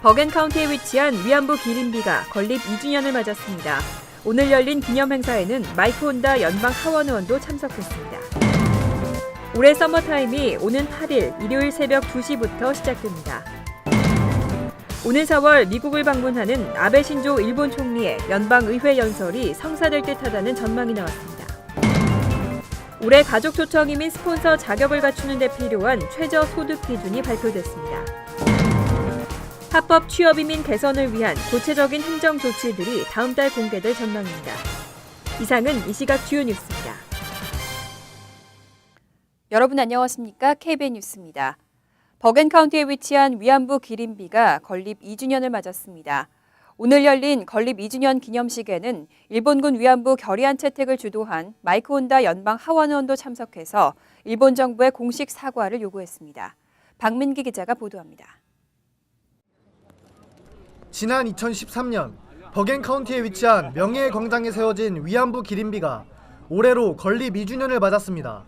버겐카운티에 위치한 위안부 기린비가 건립 2주년을 맞았습니다. 오늘 열린 기념 행사에는 마이크 혼다 연방 하원 의원도 참석했습니다. 올해 서머타임이 오는 8일 일요일 새벽 2시부터 시작됩니다. 오는 4월 미국을 방문하는 아베 신조 일본 총리의 연방의회 연설이 성사될 듯하다는 전망이 나왔습니다. 올해 가족 초청이 및 스폰서 자격을 갖추는 데 필요한 최저 소득 기준이 발표됐습니다. 합법 취업 이민 개선을 위한 구체적인 행정 조치들이 다음 달 공개될 전망입니다. 이상은 이 시각 주요 뉴스입니다. 여러분 안녕하십니까? KBN 뉴스입니다. 버겐카운티에 위치한 위안부 기린비가 건립 2주년을 맞았습니다. 오늘 열린 건립 2주년 기념식에는 일본군 위안부 결의안 채택을 주도한 마이크 혼다 연방 하원 의원도 참석해서 일본 정부의 공식 사과를 요구했습니다. 박민기 기자가 보도합니다. 지난 2013년 버겐카운티에 위치한 명예의 광장에 세워진 위안부 기린비가 올해로 건립 2주년을 맞았습니다.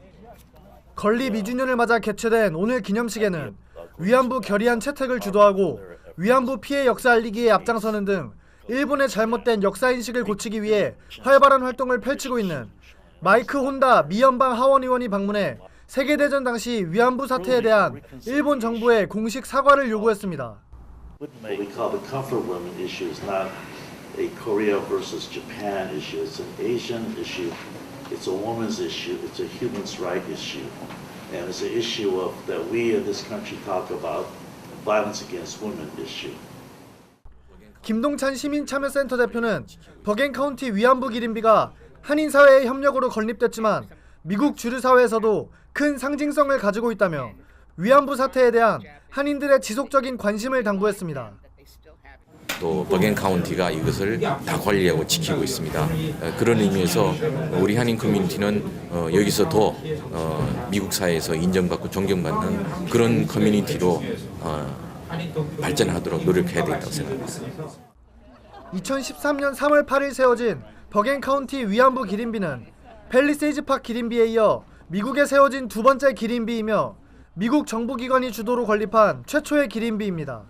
건립 2주년을 맞아 개최된 오늘 기념식에는 위안부 결의안 채택을 주도하고 위안부 피해 역사 알리기에 앞장서는 등 일본의 잘못된 역사인식을 고치기 위해 활발한 활동을 펼치고 있는 마이크 혼다 미 연방 하원 의원이 방문해 세계대전 당시 위안부 사태에 대한 일본 정부의 공식 사과를 요구했습니다. What we call the comfort women issue is not a Korea versus Japan issue. It's an Asian issue. It's a woman's issue. It's a human rights issue. And it's an issue of that we in this country talk about violence against women issue. 김동찬 시민참여센터 대표는 버겐카운티 위안부 기린비가 한인 사회의 협력으로 건립됐지만 미국 주류 사회에서도 큰 상징성을 가지고 있다며 위안부 사태에 대한 한인들의 지속적인 관심을 당부했습니다. 또 버겐카운티가 이것을 다 관리하고 지키고 있습니다. 그런 의미에서 우리 한인 커뮤니티는 여기서 더 미국 사회에서 인정받고 존경받는 그런 커뮤니티로 발전하도록 노력해야 된다고 생각합니다. 2013년 3월 8일 세워진 버겐카운티 위안부 기린비는 팰리세이즈 팍 기린비에 이어 미국에 세워진 두 번째 기린비이며 미국 정부기관이 주도로 건립한 최초의 기린비입니다.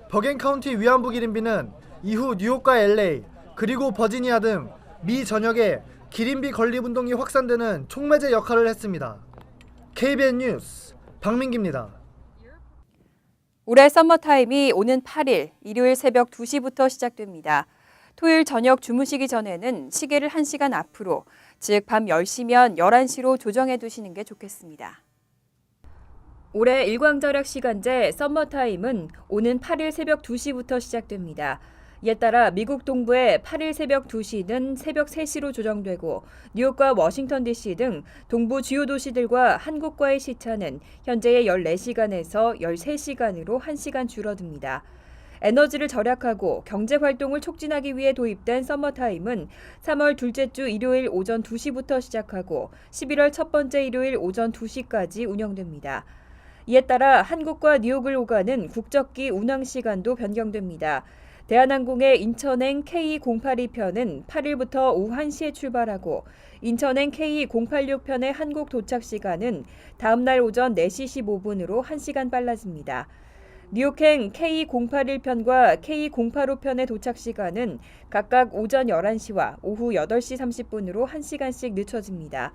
버겐카운티 위안부 기린비는 이후 뉴욕과 LA 그리고 버지니아 등 미 전역에 기린비 건립운동이 확산되는 촉매제 역할을 했습니다. KBN 뉴스 박민기입니다. 올해 서머타임이 오는 8일 일요일 새벽 2시부터 시작됩니다. 토요일 저녁 주무시기 전에는 시계를 1시간 앞으로, 즉 밤 10시면 11시로 조정해 두시는 게 좋겠습니다. 올해 일광절약 시간제 서머타임은 오는 8일 새벽 2시부터 시작됩니다. 이에 따라 미국 동부의 8일 새벽 2시는 새벽 3시로 조정되고 뉴욕과 워싱턴 DC 등 동부 주요 도시들과 한국과의 시차는 현재의 14시간에서 13시간으로 1시간 줄어듭니다. 에너지를 절약하고 경제활동을 촉진하기 위해 도입된 서머타임은 3월 둘째 주 일요일 오전 2시부터 시작하고 11월 첫 번째 일요일 오전 2시까지 운영됩니다. 이에 따라 한국과 뉴욕을 오가는 국적기 운항 시간도 변경됩니다. 대한항공의 인천행 K082편은 8일부터 오후 1시에 출발하고 인천행 K086편의 한국 도착 시간은 다음 날 오전 4시 15분으로 1시간 빨라집니다. 뉴욕행 K081편과 K085편의 도착 시간은 각각 오전 11시와 오후 8시 30분으로 1시간씩 늦춰집니다.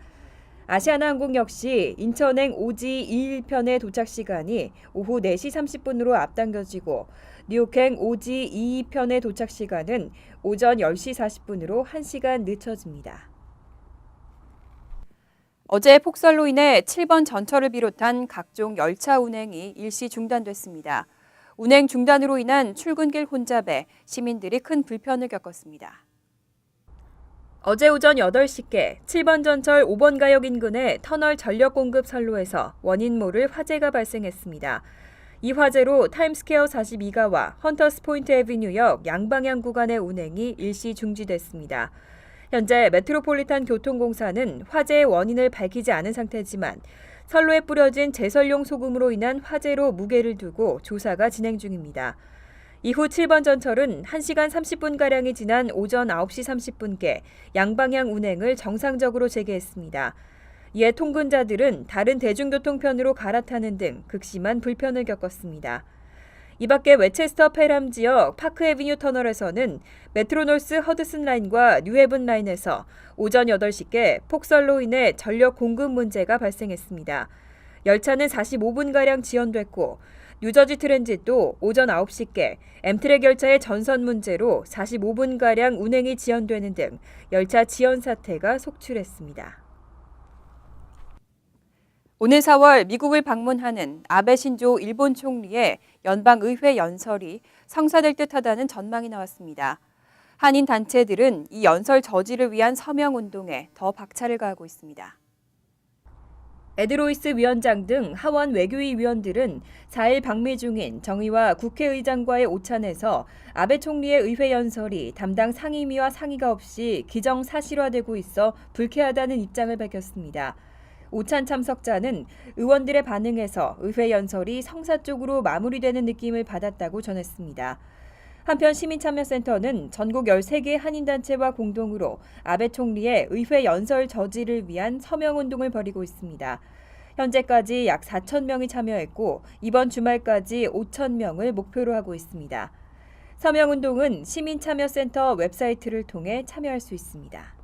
아시아나항공 역시 인천행 OG21편의 도착 시간이 오후 4시 30분으로 앞당겨지고 뉴욕행 OG22편의 도착 시간은 오전 10시 40분으로 1시간 늦춰집니다. 어제 폭설로 인해 7번 전철을 비롯한 각종 열차 운행이 일시 중단됐습니다. 운행 중단으로 인한 출근길 혼잡에 시민들이 큰 불편을 겪었습니다. 어제 오전 8시께 7번 전철 5번 가역 인근의 터널 전력 공급 선로에서 원인 모를 화재가 발생했습니다. 이 화재로 타임스퀘어 42가와 헌터스 포인트 애비뉴역 양방향 구간의 운행이 일시 중지됐습니다. 현재 메트로폴리탄 교통공사는 화재의 원인을 밝히지 않은 상태지만 선로에 뿌려진 제설용 소금으로 인한 화재로 무게를 두고 조사가 진행 중입니다. 이후 7번 전철은 1시간 30분가량이 지난 오전 9시 30분께 양방향 운행을 정상적으로 재개했습니다. 이에 통근자들은 다른 대중교통편으로 갈아타는 등 극심한 불편을 겪었습니다. 이 밖에 웨체스터 페람 지역 파크 애비뉴 터널에서는 메트로노스 허드슨 라인과 뉴헤븐 라인에서 오전 8시께 폭설로 인해 전력 공급 문제가 발생했습니다. 열차는 45분가량 지연됐고 뉴저지 트랜짓도 오전 9시께 엠트랙 열차의 전선 문제로 45분가량 운행이 지연되는 등 열차 지연 사태가 속출했습니다. 오늘 4월 미국을 방문하는 아베 신조 일본 총리의 연방의회 연설이 성사될 듯하다는 전망이 나왔습니다. 한인 단체들은 이 연설 저지를 위한 서명운동에 더 박차를 가하고 있습니다. 에드로이스 위원장 등 하원 외교위 위원들은 4일 방미 중인 정의와 국회의장과의 오찬에서 아베 총리의 의회 연설이 담당 상임위와 상의가 없이 기정사실화되고 있어 불쾌하다는 입장을 밝혔습니다. 오찬 참석자는 의원들의 반응에서 의회 연설이 성사 쪽으로 마무리되는 느낌을 받았다고 전했습니다. 한편 시민참여센터는 전국 13개 한인단체와 공동으로 아베 총리의 의회 연설 저지를 위한 서명운동을 벌이고 있습니다. 현재까지 약 4천 명이 참여했고 이번 주말까지 5천 명을 목표로 하고 있습니다. 서명운동은 시민참여센터 웹사이트를 통해 참여할 수 있습니다.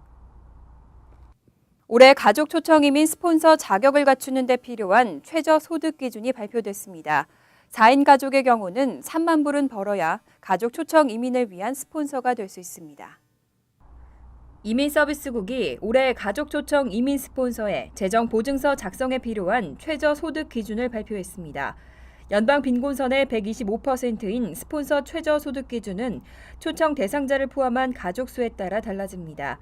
올해 가족 초청 이민 스폰서 자격을 갖추는 데 필요한 최저 소득 기준이 발표됐습니다. 4인 가족의 경우는 3만 불은 벌어야 가족 초청 이민을 위한 스폰서가 될 수 있습니다. 이민서비스국이 올해 가족 초청 이민 스폰서의 재정 보증서 작성에 필요한 최저 소득 기준을 발표했습니다. 연방 빈곤선의 125%인 스폰서 최저 소득 기준은 초청 대상자를 포함한 가족 수에 따라 달라집니다.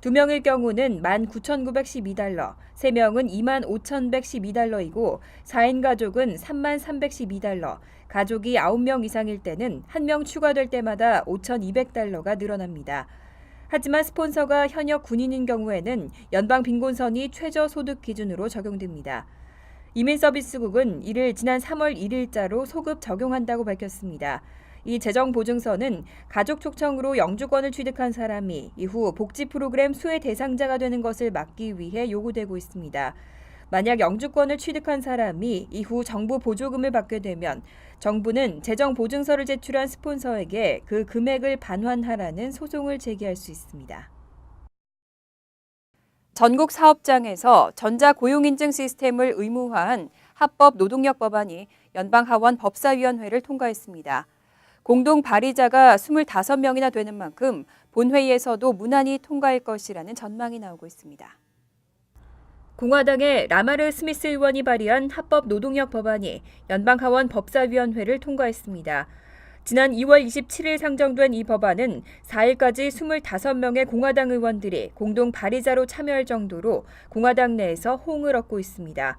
2명일 경우는 19,912달러, 3명은 25,112달러이고 4인 가족은 33,312달러, 가족이 9명 이상일 때는 1명 추가될 때마다 5,200달러가 늘어납니다. 하지만 스폰서가 현역 군인인 경우에는 연방 빈곤선이 최저 소득 기준으로 적용됩니다. 이민서비스국은 이를 지난 3월 1일자로 소급 적용한다고 밝혔습니다. 이 재정보증서는 가족 초청으로 영주권을 취득한 사람이 이후 복지 프로그램 수혜 대상자가 되는 것을 막기 위해 요구되고 있습니다. 만약 영주권을 취득한 사람이 이후 정부 보조금을 받게 되면 정부는 재정보증서를 제출한 스폰서에게 그 금액을 반환하라는 소송을 제기할 수 있습니다. 전국 사업장에서 전자고용인증 시스템을 의무화한 합법 노동력 법안이 연방하원 법사위원회를 통과했습니다. 공동 발의자가 25명이나 되는 만큼 본회의에서도 무난히 통과할 것이라는 전망이 나오고 있습니다. 공화당의 라마르 스미스 의원이 발의한 합법 노동력 법안이 연방하원 법사위원회를 통과했습니다. 지난 2월 27일 상정된 이 법안은 4일까지 25명의 공화당 의원들이 공동 발의자로 참여할 정도로 공화당 내에서 호응을 얻고 있습니다.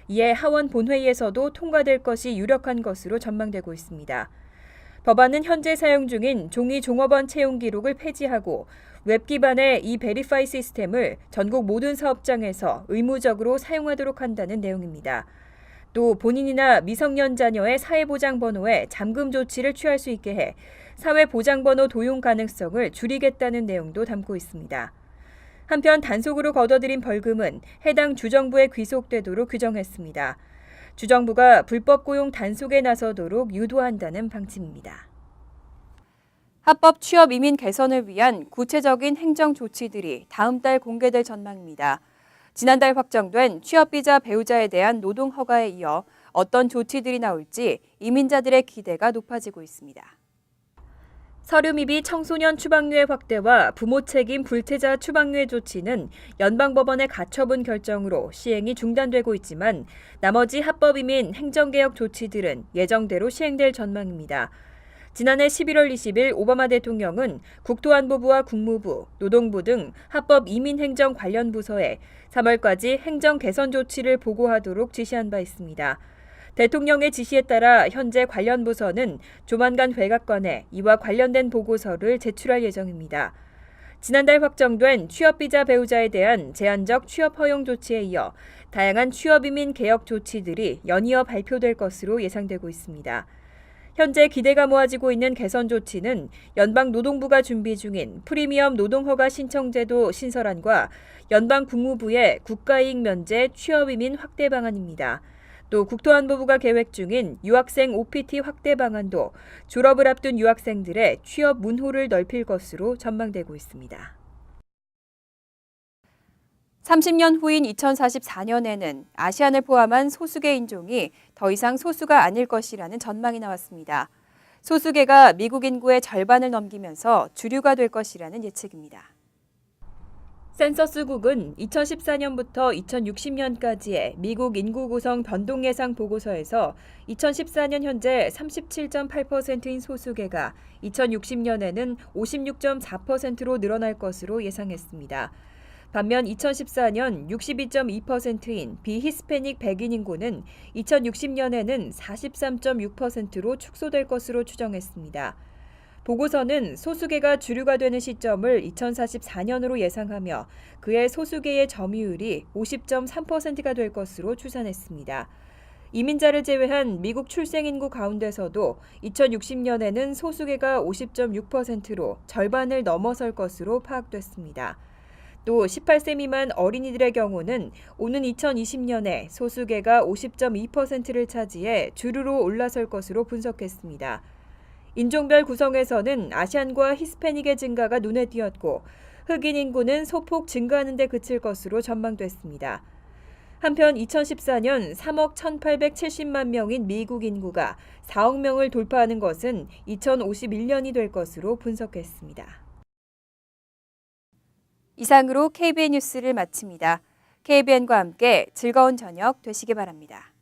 이에 하원 본회의에서도 통과될 것이 유력한 것으로 전망되고 있습니다. 법안은 현재 사용 중인 종이 종업원 채용 기록을 폐지하고 웹 기반의 이베리파이 시스템을 전국 모든 사업장에서 의무적으로 사용하도록 한다는 내용입니다. 또 본인이나 미성년 자녀의 사회보장번호에 잠금 조치를 취할 수 있게 해 사회보장번호 도용 가능성을 줄이겠다는 내용도 담고 있습니다. 한편 단속으로 거둬들인 벌금은 해당 주정부에 귀속되도록 규정했습니다. 주정부가 불법 고용 단속에 나서도록 유도한다는 방침입니다. 합법 취업 이민 개선을 위한 구체적인 행정 조치들이 다음 달 공개될 전망입니다. 지난달 확정된 취업비자 배우자에 대한 노동 허가에 이어 어떤 조치들이 나올지 이민자들의 기대가 높아지고 있습니다. 서류 미비 청소년 추방유예 확대와 부모 책임 불체자 추방유예 조치는 연방법원의 가처분 결정으로 시행이 중단되고 있지만 나머지 합법 이민 행정개혁 조치들은 예정대로 시행될 전망입니다. 지난해 11월 20일 오바마 대통령은 국토안보부와 국무부, 노동부 등 합법 이민 행정 관련 부서에 3월까지 행정 개선 조치를 보고하도록 지시한 바 있습니다. 대통령의 지시에 따라 현재 관련 부서는 조만간 회각관에 이와 관련된 보고서를 제출할 예정입니다. 지난달 확정된 취업비자 배우자에 대한 제한적 취업 허용 조치에 이어 다양한 취업이민 개혁 조치들이 연이어 발표될 것으로 예상되고 있습니다. 현재 기대가 모아지고 있는 개선 조치는 연방노동부가 준비 중인 프리미엄 노동허가 신청제도 신설안과 연방국무부의 국가이익 면제 취업이민 확대 방안입니다. 또 국토안보부가 계획 중인 유학생 OPT 확대 방안도 졸업을 앞둔 유학생들의 취업 문호를 넓힐 것으로 전망되고 있습니다. 30년 후인 2044년에는 아시안을 포함한 소수계 인종이 더 이상 소수가 아닐 것이라는 전망이 나왔습니다. 소수계가 미국 인구의 절반을 넘기면서 주류가 될 것이라는 예측입니다. 센서스국은 2014년부터 2060년까지의 미국 인구 구성 변동 예상 보고서에서 2014년 현재 37.8%인 소수계가 2060년에는 56.4%로 늘어날 것으로 예상했습니다. 반면 2014년 62.2%인 비히스패닉 백인 인구는 2060년에는 43.6%로 축소될 것으로 추정했습니다. 보고서는 소수계가 주류가 되는 시점을 2044년으로 예상하며 그의 소수계의 점유율이 50.3%가 될 것으로 추산했습니다. 이민자를 제외한 미국 출생 인구 가운데서도 2060년에는 소수계가 50.6%로 절반을 넘어설 것으로 파악됐습니다. 또 18세 미만 어린이들의 경우는 오는 2020년에 소수계가 50.2%를 차지해 주류로 올라설 것으로 분석했습니다. 인종별 구성에서는 아시안과 히스패닉의 증가가 눈에 띄었고 흑인 인구는 소폭 증가하는 데 그칠 것으로 전망됐습니다. 한편 2014년 3억 1,870만 명인 미국 인구가 4억 명을 돌파하는 것은 2051년이 될 것으로 분석했습니다. 이상으로 KBN 뉴스를 마칩니다. KBN과 함께 즐거운 저녁 되시기 바랍니다.